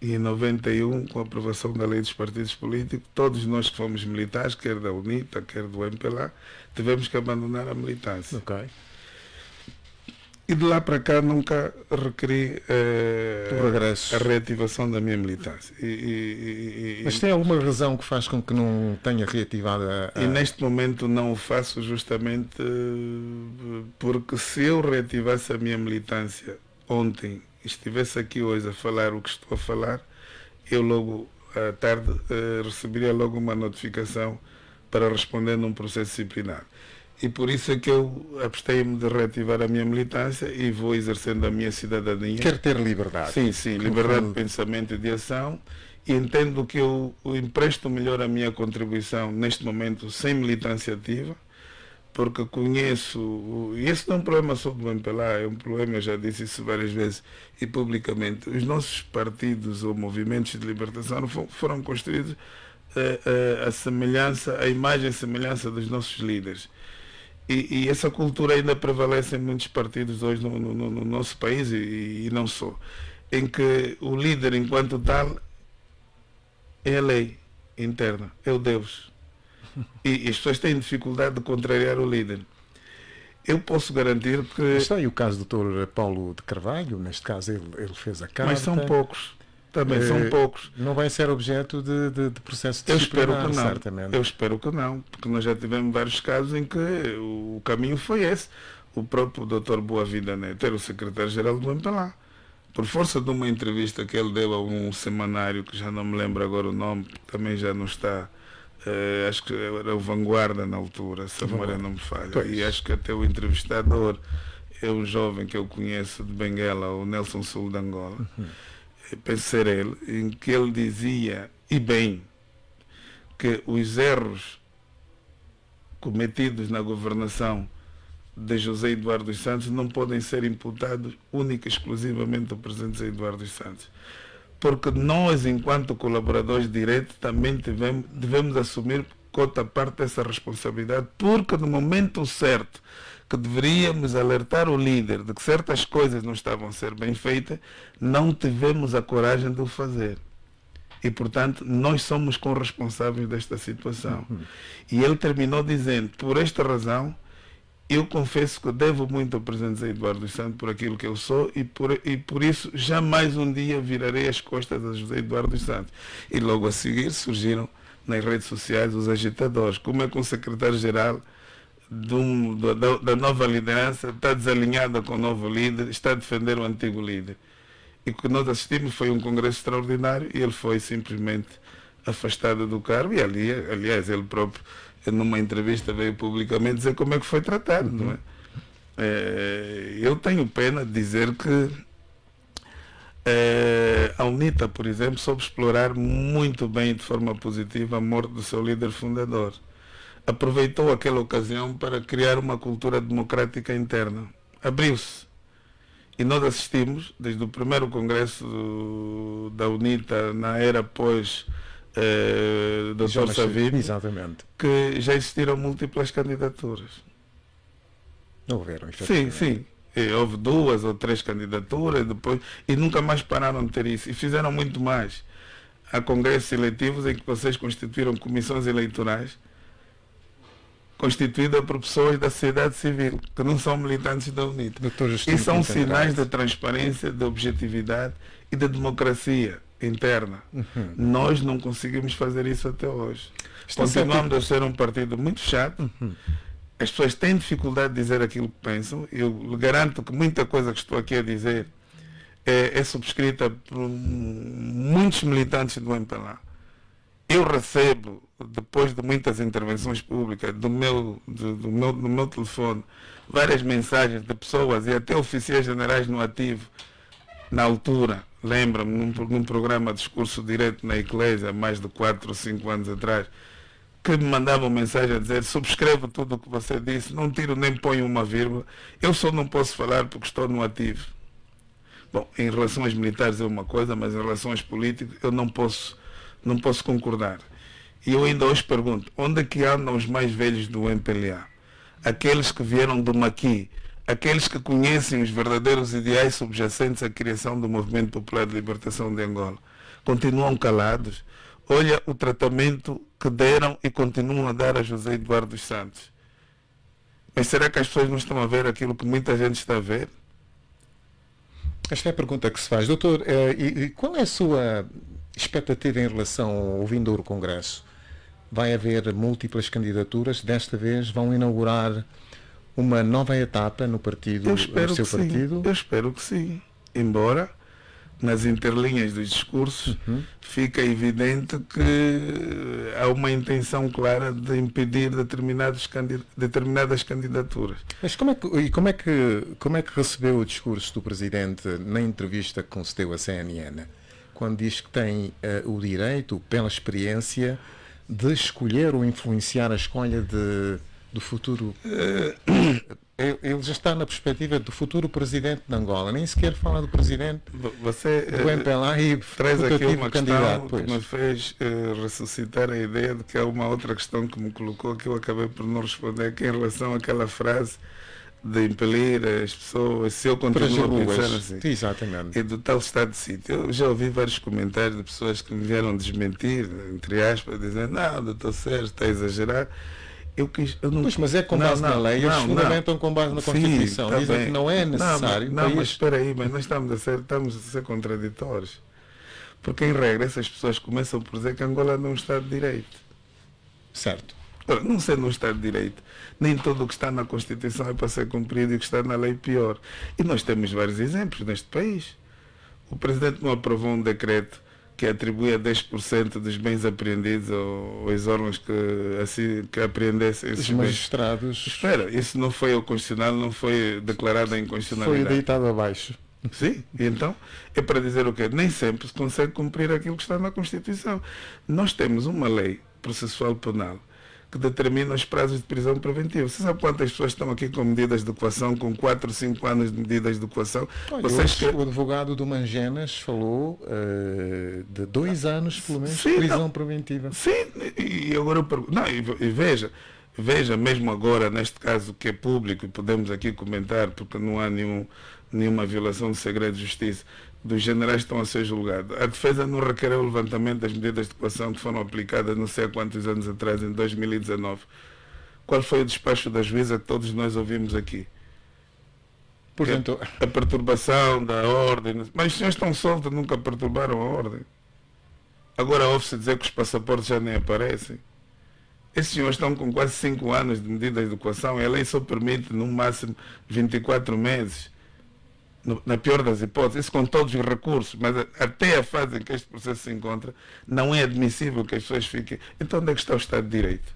E em 91, com a aprovação da lei dos partidos políticos, todos nós que fomos militares, quer da UNITA, quer do MPLA, tivemos que abandonar a militância. Okay. E de lá para cá nunca requeri regresso. A reativação da minha militância. Mas tem alguma razão que faz com que não tenha reativado E neste momento não o faço justamente porque se eu reativasse a minha militância ontem, estivesse aqui hoje a falar o que estou a falar, eu logo à tarde, receberia logo uma notificação para responder num processo disciplinar. E por isso é que eu abstei-me de reativar a minha militância e vou exercendo a minha cidadania. Quer ter liberdade. Sim, sim, liberdade de pensamento e de ação. E entendo que eu empresto melhor a minha contribuição neste momento sem militância ativa, porque conheço, e esse não é um problema só do MPLA, é um problema, eu já disse isso várias vezes e publicamente, os nossos partidos ou movimentos de libertação foram construídos a semelhança, a imagem e semelhança dos nossos líderes. E essa cultura ainda prevalece em muitos partidos hoje no nosso país e não só, em que o líder enquanto tal é a lei interna, é o Deus. E as pessoas têm dificuldade de contrariar o líder. Eu posso garantir que... Está aí o caso do Dr. Paulo de Carvalho, neste caso ele fez a carta. Mas são poucos, também são poucos. Não vai ser objeto de processo Eu espero que não, certamente. Eu espero que não, porque nós já tivemos vários casos em que o caminho foi esse. O próprio Dr. Boa Vida Neto era o secretário-geral do MPLA. Por força de uma entrevista que ele deu a um semanário, que já não me lembro agora o nome, também já não está... acho que era o Vanguarda na altura, se a memória não me falha. Pois. E acho que até o entrevistador é um jovem que eu conheço de Benguela, o Nelson Sul de Angola. Penso ser ele, em que ele dizia, e bem, que os erros cometidos na governação de José Eduardo dos Santos não podem ser imputados única e exclusivamente ao presidente José Eduardo dos Santos. Porque nós, enquanto colaboradores diretos, também devemos assumir cota parte dessa responsabilidade, porque no momento certo que deveríamos alertar o líder de que certas coisas não estavam a ser bem feitas, não tivemos a coragem de o fazer. E, portanto, nós somos corresponsáveis desta situação. E ele terminou dizendo, por esta razão, eu confesso que devo muito ao presidente José Eduardo dos Santos por aquilo que eu sou e por isso jamais um dia virarei as costas a José Eduardo dos Santos. E logo a seguir surgiram nas redes sociais os agitadores. Como é que um secretário-geral da nova liderança está desalinhada com o novo líder, está a defender o antigo líder? E o que nós assistimos foi um congresso extraordinário e ele foi simplesmente afastado do cargo e aliás, ele próprio numa entrevista veio publicamente dizer como é que foi tratado, não é? Eu tenho pena de dizer que a UNITA, por exemplo, soube explorar muito bem de forma positiva a morte do seu líder fundador. Aproveitou aquela ocasião para criar uma cultura democrática interna. Abriu-se. E nós assistimos, desde o primeiro congresso da UNITA, na era pós Dr. Savino, exatamente, que já existiram múltiplas candidaturas. Não houveram, sim, sim. E houve 2 ou 3 candidaturas depois, e nunca mais pararam de ter isso. E fizeram muito mais. Há congressos eletivos em que vocês constituíram comissões eleitorais constituída por pessoas da sociedade civil, que não são militantes da UNITA. E são sinais de transparência, de objetividade e de democracia interna. Nós não conseguimos fazer isso até hoje. Continuamos a ser um partido muito chato. As pessoas têm dificuldade de dizer aquilo que pensam. Eu lhe garanto que muita coisa que estou aqui a dizer é subscrita por muitos militantes do MPLA. Eu recebo, depois de muitas intervenções públicas, do meu telefone, várias mensagens de pessoas e até oficiais generais no ativo, na altura, lembro-me, num programa de discurso direto na Igreja, há mais de 4 ou 5 anos atrás, que me mandavam mensagem a dizer: subscrevo tudo o que você disse, não tiro nem ponho uma vírgula, eu só não posso falar porque estou no ativo. Bom, em relações militares é uma coisa, mas em relações políticas eu não posso concordar. E eu ainda hoje pergunto, onde é que andam os mais velhos do MPLA? Aqueles que vieram do Maqui, aqueles que conhecem os verdadeiros ideais subjacentes à criação do Movimento Popular de Libertação de Angola. Continuam calados. Olha o tratamento que deram e continuam a dar a José Eduardo dos Santos. Mas será que as pessoas não estão a ver aquilo que muita gente está a ver? Esta é a pergunta que se faz. Doutor, e qual é a sua expectativa em relação ao vindouro Congresso? Vai haver múltiplas candidaturas, desta vez vão inaugurar uma nova etapa no partido, no seu partido? Eu espero que sim. Embora nas entrelinhas dos discursos, fica evidente que há uma intenção clara de impedir determinadas candidaturas. Mas como é que recebeu o discurso do Presidente na entrevista que concedeu à CNN, quando diz que tem o direito, pela experiência, de escolher ou influenciar a escolha do futuro? Ele já está na perspectiva do futuro presidente de Angola, nem sequer fala do presidente do MPLA e traz aqui uma candidato, questão que me fez ressuscitar a ideia de que há uma outra questão que me colocou que eu acabei por não responder, que é em relação àquela frase de impelir as pessoas, se eu continuo a pensar assim, exatamente, e do tal estado de sítio. Eu já ouvi vários comentários de pessoas que me vieram desmentir, entre aspas, dizendo, não, doutor Sérgio, está a exagerar. Eu não... Pois, mas é com base na lei, eles fundamentam com base na Constituição. Sim, dizem que não é necessário. Mas espera aí, mas nós estamos a ser contraditórios. Porque, em regra, essas pessoas começam por dizer que Angola não é um Estado de Direito. Certo. Não sendo um Estado de Direito, nem tudo o que está na Constituição é para ser cumprido e o que está na lei pior. E nós temos vários exemplos neste país. O Presidente não aprovou um decreto que atribuía 10% dos bens apreendidos aos órgãos que apreendessem esses os magistrados. Bens. Espera, isso não foi ao Constitucional, não foi declarado a inconstitucionalidade. Foi deitado abaixo. Sim, e então é para dizer o quê? Nem sempre se consegue cumprir aquilo que está na Constituição. Nós temos uma lei processual penal que determina os prazos de prisão preventiva. Você sabe quantas pessoas estão aqui com medidas de coação, com 4 ou 5 anos de medidas de coação? Olha, o advogado do Mangenas falou de 2 anos, pelo menos, de prisão preventiva. Sim, e agora eu pergunto... Não, e veja, mesmo agora, neste caso que é público, e podemos aqui comentar, porque não há nenhuma violação de segredo de justiça, dos generais que estão a ser julgados. A defesa não requereu o levantamento das medidas de coação que foram aplicadas não sei há quantos anos atrás, em 2019. Qual foi o despacho da juíza que todos nós ouvimos aqui? Portanto, a perturbação da ordem. Mas os senhores estão soltos, nunca perturbaram a ordem. Agora ouve-se dizer que os passaportes já nem aparecem. Esses senhores estão com quase 5 anos de medidas de coação e a lei só permite no máximo 24 meses. Na pior das hipóteses, isso com todos os recursos, mas até a fase em que este processo se encontra, não é admissível que as pessoas fiquem. Então onde é que está o Estado de Direito?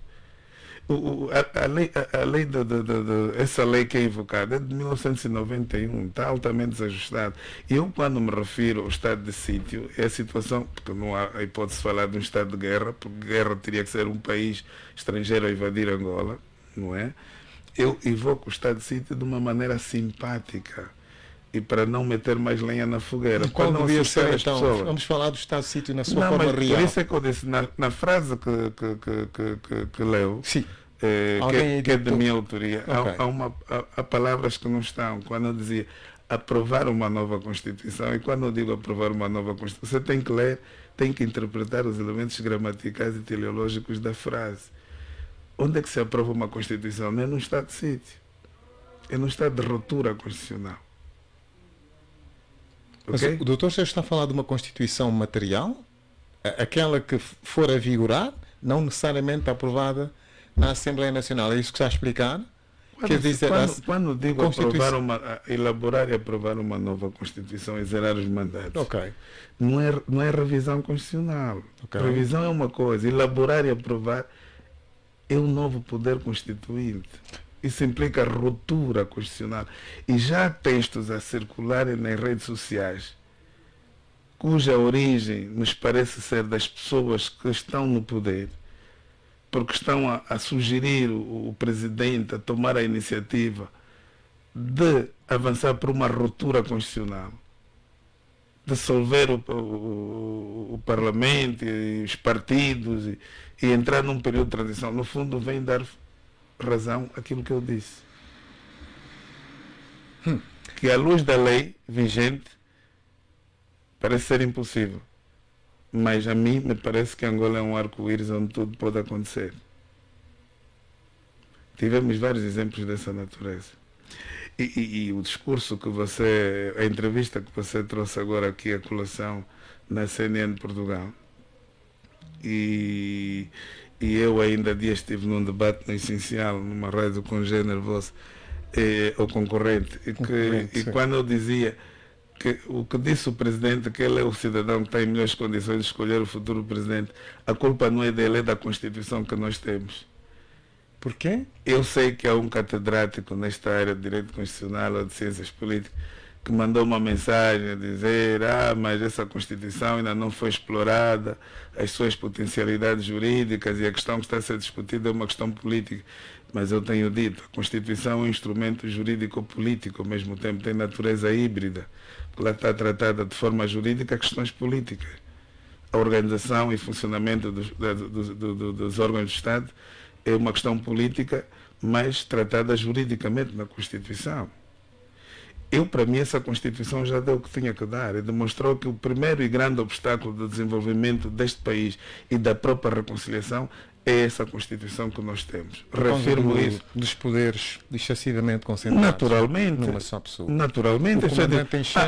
Essa lei que é invocada é de 1991, está altamente desajustada. E eu, quando me refiro ao estado de sítio, é a situação, porque não há a hipótese de falar de um estado de guerra, porque guerra teria que ser um país estrangeiro a invadir Angola, não é? Eu invoco o estado de sítio de uma maneira simpática e para não meter mais lenha na fogueira. Qual não devia ser, as então? pessoas. Vamos falar do estado de sítio na sua não, forma mas real. Por isso é que eu disse, na frase que leu, Sim. que é de minha autoria, Okay. há palavras que não estão. Quando eu dizia aprovar uma nova Constituição, e quando eu digo aprovar uma nova Constituição, você tem que ler, tem que interpretar os elementos gramaticais e teleológicos da frase. Onde é que se aprova uma Constituição? Não é num estado de sítio. É num estado de ruptura constitucional. Mas Okay? o doutor já está a falar de uma Constituição material? Aquela que for a vigorar, não necessariamente aprovada na Assembleia Nacional. É isso que está a explicar? Quando digo elaborar e aprovar uma nova Constituição e zerar os mandatos, okay. não é revisão constitucional. Okay. Revisão é uma coisa, elaborar e aprovar é um novo poder constituinte. Isso implica ruptura constitucional. E já há textos a circularem nas redes sociais, cuja origem nos parece ser das pessoas que estão no poder, porque estão a sugerir o presidente a tomar a iniciativa de avançar por uma ruptura constitucional, dissolver o Parlamento e os partidos e entrar num período de transição. No fundo, vem dar razão àquilo que eu disse. Que à luz da lei vigente parece ser impossível. Mas a mim me parece que Angola é um arco-íris onde tudo pode acontecer. Tivemos vários exemplos dessa natureza. E o discurso que a entrevista que você trouxe agora aqui à colação na CNN de Portugal, e eu ainda há dias estive num debate no Essencial, numa rádio com o Género Vosso, o concorrente, e quando eu dizia que o que disse o presidente, que ele é o cidadão que está em melhores condições de escolher o futuro presidente, a culpa não é dele, é da Constituição que nós temos. Por quê? Eu sei que há um catedrático nesta área de Direito Constitucional ou de Ciências Políticas que mandou uma mensagem a dizer: mas essa Constituição ainda não foi explorada, as suas potencialidades jurídicas, e a questão que está a ser discutida é uma questão política. Mas eu tenho dito, a Constituição é um instrumento jurídico-político, ao mesmo tempo tem natureza híbrida, porque ela está tratada de forma jurídica questões políticas. A organização e funcionamento dos órgãos do Estado é uma questão política, mas tratada juridicamente na Constituição. Para mim, essa Constituição já deu o que tinha que dar e demonstrou que o primeiro e grande obstáculo do desenvolvimento deste país e da própria reconciliação é essa Constituição que nós temos. Refirmo isso. Dos poderes excessivamente concentrados naturalmente, numa só pessoa. Naturalmente.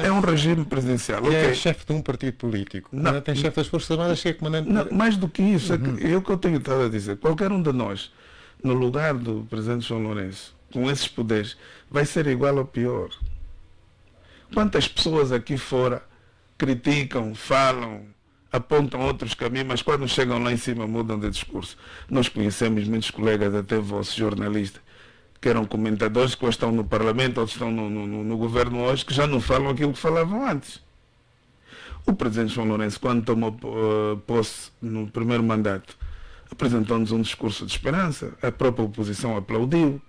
É um regime presidencial. É chefe de um partido político. Não tem chefe das Forças Armadas, que é comandante... mais do que isso, é o que eu tenho estado a dizer. Qualquer um de nós, no lugar do presidente João Lourenço, com esses poderes, vai ser igual ou pior. Quantas pessoas aqui fora criticam, falam, apontam outros caminhos, mas quando chegam lá em cima mudam de discurso. Nós conhecemos muitos colegas, até vossos jornalistas, que eram comentadores, que hoje estão no Parlamento, outros estão no governo hoje, que já não falam aquilo que falavam antes. O presidente João Lourenço, quando tomou posse no primeiro mandato, apresentou-nos um discurso de esperança, a própria oposição aplaudiu,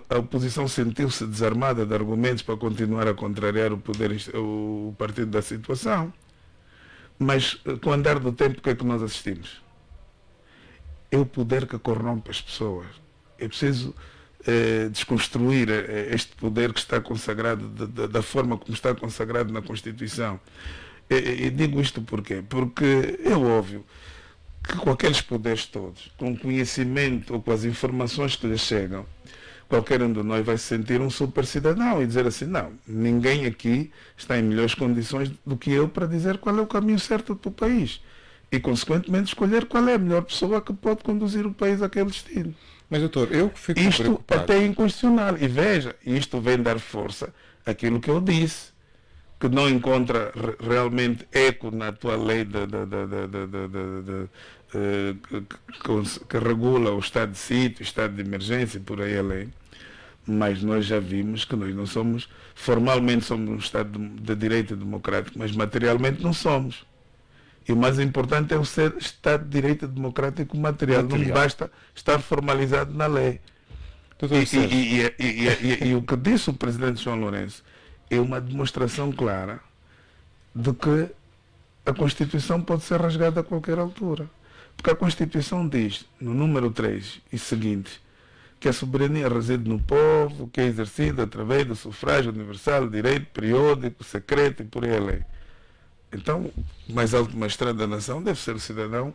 a oposição sentiu-se desarmada de argumentos para continuar a contrariar o partido da situação. Mas, com o andar do tempo, o que é que nós assistimos? É o poder que corrompe as pessoas. É preciso desconstruir este poder que está consagrado da forma como está consagrado na Constituição. E digo isto porquê? Porque é óbvio que com aqueles poderes todos, com o conhecimento ou com as informações que lhes chegam, qualquer um de nós vai se sentir um super cidadão e dizer assim: não, ninguém aqui está em melhores condições do que eu para dizer qual é o caminho certo para o país e, consequentemente, escolher qual é a melhor pessoa que pode conduzir o país àquele destino. Mas, doutor, eu fico isto preocupado. Até é inquestionável. E veja, isto vem dar força àquilo que eu disse, que não encontra realmente eco na atual lei que regula o estado de sítio, o estado de emergência e por aí além. Mas nós já vimos que nós não somos, formalmente somos um estado de direito democrático, mas materialmente não somos. E o mais importante é o ser estado de direito democrático material. Não basta estar formalizado na lei. E o que disse o presidente João Lourenço é uma demonstração clara de que a Constituição pode ser rasgada a qualquer altura. Porque a Constituição diz, no número 3 e seguintes, que a soberania reside no povo, que é exercida através do sufrágio universal, direito periódico, secreto e por aí além. Então, o mais alto magistrado da nação deve ser o cidadão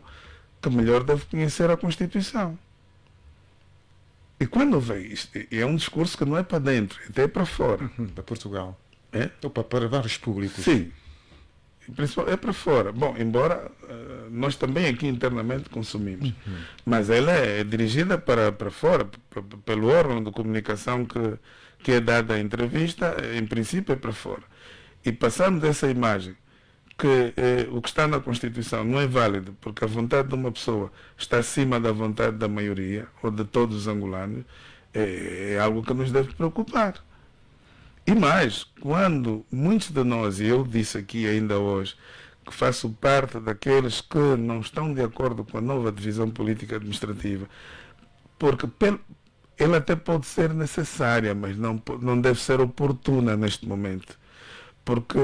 que melhor deve conhecer a Constituição. E quando vem isto, e é um discurso que não é para dentro, até é para fora. Para Portugal. É? Ou para vários públicos. Sim. É para fora. Bom, embora nós também aqui internamente consumimos. Mas ela é dirigida para fora, pelo órgão de comunicação que é dada a entrevista, em princípio é para fora. E passamos dessa imagem que o que está na Constituição não é válido, porque a vontade de uma pessoa está acima da vontade da maioria, ou de todos os angolanos, é algo que nos deve preocupar. E mais, quando muitos de nós, e eu disse aqui ainda hoje, que faço parte daqueles que não estão de acordo com a nova divisão política administrativa, porque ela até pode ser necessária, mas não deve ser oportuna neste momento, porque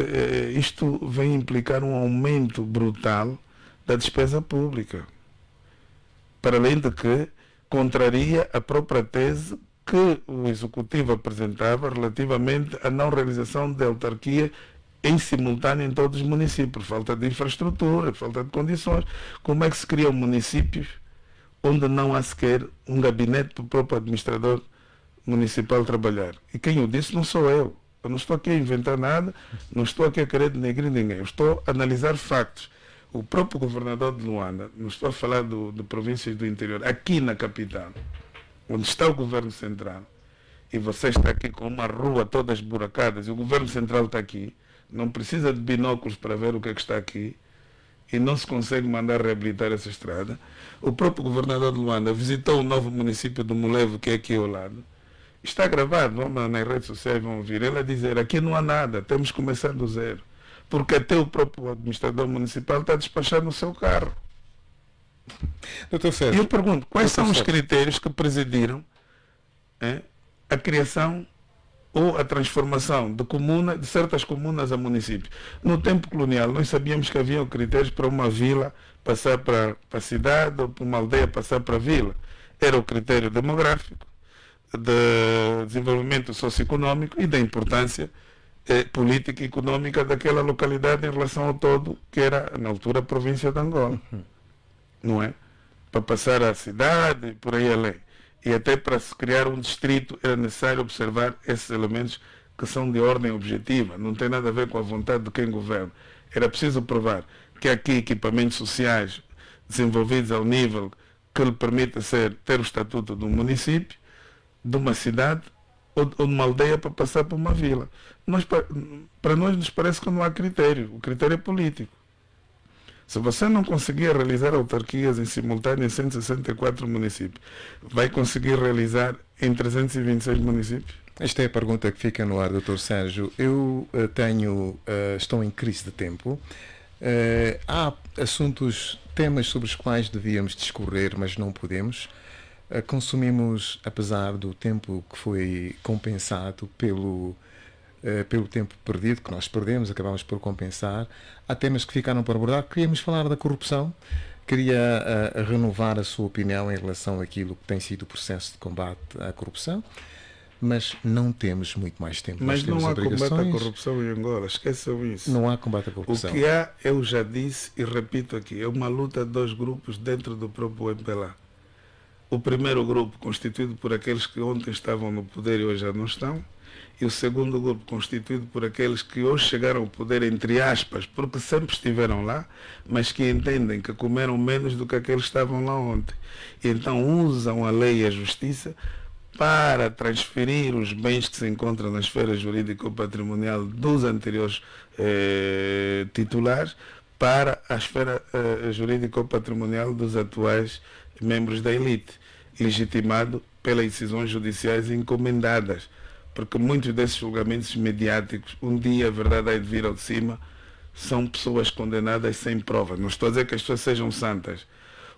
isto vem implicar um aumento brutal da despesa pública, para além de que contraria a própria tese que o Executivo apresentava relativamente à não realização de autarquia em simultâneo em todos os municípios, por falta de infraestrutura, por falta de condições. Como é que se criam municípios onde não há sequer um gabinete para o próprio administrador municipal trabalhar? E quem o disse não sou eu. Eu não estou aqui a inventar nada, não estou aqui a querer denegrir ninguém. Eu estou a analisar factos. O próprio governador de Luanda, não estou a falar de províncias do interior, aqui na capital, onde está o governo central, e você está aqui com uma rua toda esburacada, e o governo central está aqui, não precisa de binóculos para ver o que é que está aqui, e não se consegue mandar reabilitar essa estrada. O próprio governador de Luanda visitou o novo município do Mulevo, que é aqui ao lado. Está gravado, vamos nas redes sociais, vão ouvir. Ele a dizer, aqui não há nada, temos que começar do zero. Porque até o próprio administrador municipal está despachando o seu carro. Doutor E Sérgio, eu pergunto, quais Doutor são os Sérgio. critérios que presidiram a criação ou a transformação de certas comunas a municípios? No tempo colonial, nós sabíamos que havia critérios para uma vila passar para a cidade, ou para uma aldeia passar para a vila. Era o critério demográfico, de desenvolvimento socioeconômico e da importância política e econômica daquela localidade em relação ao todo, que era, na altura, a província de Angola. Não é? Para passar à cidade, por aí além. E até para se criar um distrito era necessário observar esses elementos que são de ordem objetiva. Não tem nada a ver com a vontade de quem governa. Era preciso provar que há aqui equipamentos sociais desenvolvidos ao nível que lhe permita ter o estatuto de um município, de uma cidade ou de uma aldeia para passar por uma vila. Para nós nos parece que não há critério. O critério é político. Se você não conseguir realizar autarquias em simultâneo em 164 municípios, vai conseguir realizar em 326 municípios? Esta é a pergunta que fica no ar, Dr. Sérgio. Eu estou em crise de tempo. Há temas sobre os quais devíamos discorrer, mas não podemos. Consumimos, apesar do tempo que foi compensado pelo tempo perdido, que nós perdemos, acabamos por compensar. Há temas que ficaram por abordar. Queríamos falar da corrupção. Queria renovar a sua opinião em relação àquilo que tem sido o processo de combate à corrupção, mas não temos muito mais tempo. Mas nós temos não há obrigações. combate à corrupção em Angola, esqueçam isso. Não há combate à corrupção. O que há, eu já disse e repito aqui, é uma luta de dois grupos dentro do próprio MPLA. O primeiro grupo, constituído por aqueles que ontem estavam no poder e hoje já não estão, e o segundo grupo, constituído por aqueles que hoje chegaram ao poder, entre aspas, porque sempre estiveram lá, mas que entendem que comeram menos do que aqueles que estavam lá ontem. E então usam a lei e a justiça para transferir os bens que se encontram na esfera jurídico-patrimonial dos anteriores titulares para a esfera jurídico-patrimonial dos atuais membros da elite, legitimado pelas decisões judiciais encomendadas, porque muitos desses julgamentos mediáticos, um dia a verdade há de vir ao de cima, são pessoas condenadas sem prova. Não estou a dizer que as pessoas sejam santas.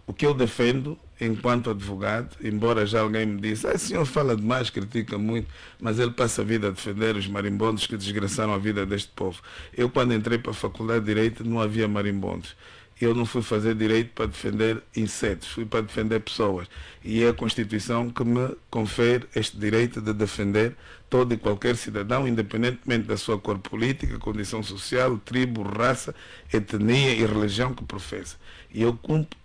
O que eu defendo, enquanto advogado, embora já alguém me disse, o senhor fala demais, critica muito, mas ele passa a vida a defender os marimbondos que desgraçaram a vida deste povo. Eu, quando entrei para a Faculdade de Direito, não havia marimbondos. Eu não fui fazer direito para defender insetos, fui para defender pessoas. E é a Constituição que me confere este direito de defender todo e qualquer cidadão, independentemente da sua cor política, condição social, tribo, raça, etnia e religião que professa. E eu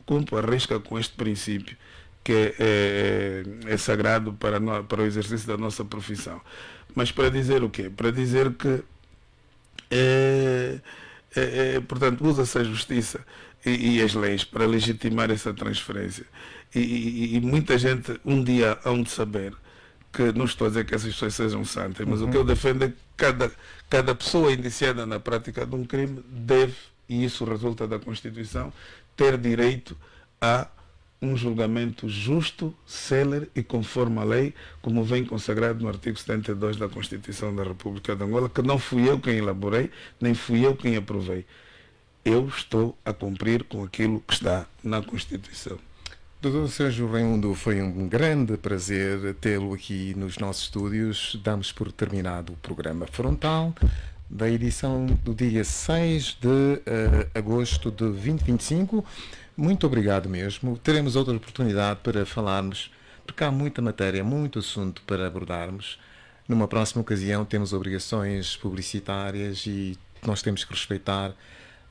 cumpro a risca com este princípio, que é sagrado para o exercício da nossa profissão. Mas para dizer o quê? Para dizer que, portanto, usa-se a justiça e as leis para legitimar essa transferência. E muita gente um dia hão de saber que, não estou a dizer que essas pessoas sejam santas, mas o que eu defendo é que cada pessoa indiciada na prática de um crime deve, e isso resulta da Constituição, ter direito a um julgamento justo, célere e conforme a lei, como vem consagrado no artigo 72 da Constituição da República de Angola, que não fui eu quem elaborei, nem fui eu quem aprovei. Eu estou a cumprir com aquilo que está na Constituição. Dr. Sérgio Raimundo, foi um grande prazer tê-lo aqui nos nossos estúdios. Damos por terminado o programa Frontal da edição do dia 6 de agosto de 2025. Muito obrigado mesmo. Teremos outra oportunidade para falarmos, porque há muita matéria, muito assunto para abordarmos. Numa próxima ocasião temos obrigações publicitárias e nós temos que respeitar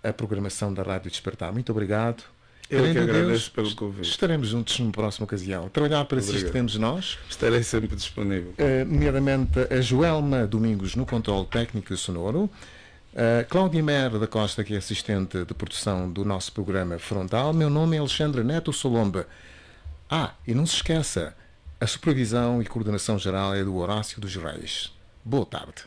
a programação da Rádio Despertar. Muito obrigado. Eu que agradeço pelo convite. Estaremos juntos numa próxima ocasião. Trabalhar para si estaremos nós. Estarei sempre disponível. Nomeadamente a Joelma Domingos no controle técnico e sonoro. Cláudia Mer da Costa, que é assistente de produção do nosso programa Frontal. Meu nome é Alexandre Neto Solomba. E não se esqueça, a supervisão e coordenação geral é do Horácio dos Reis. Boa tarde.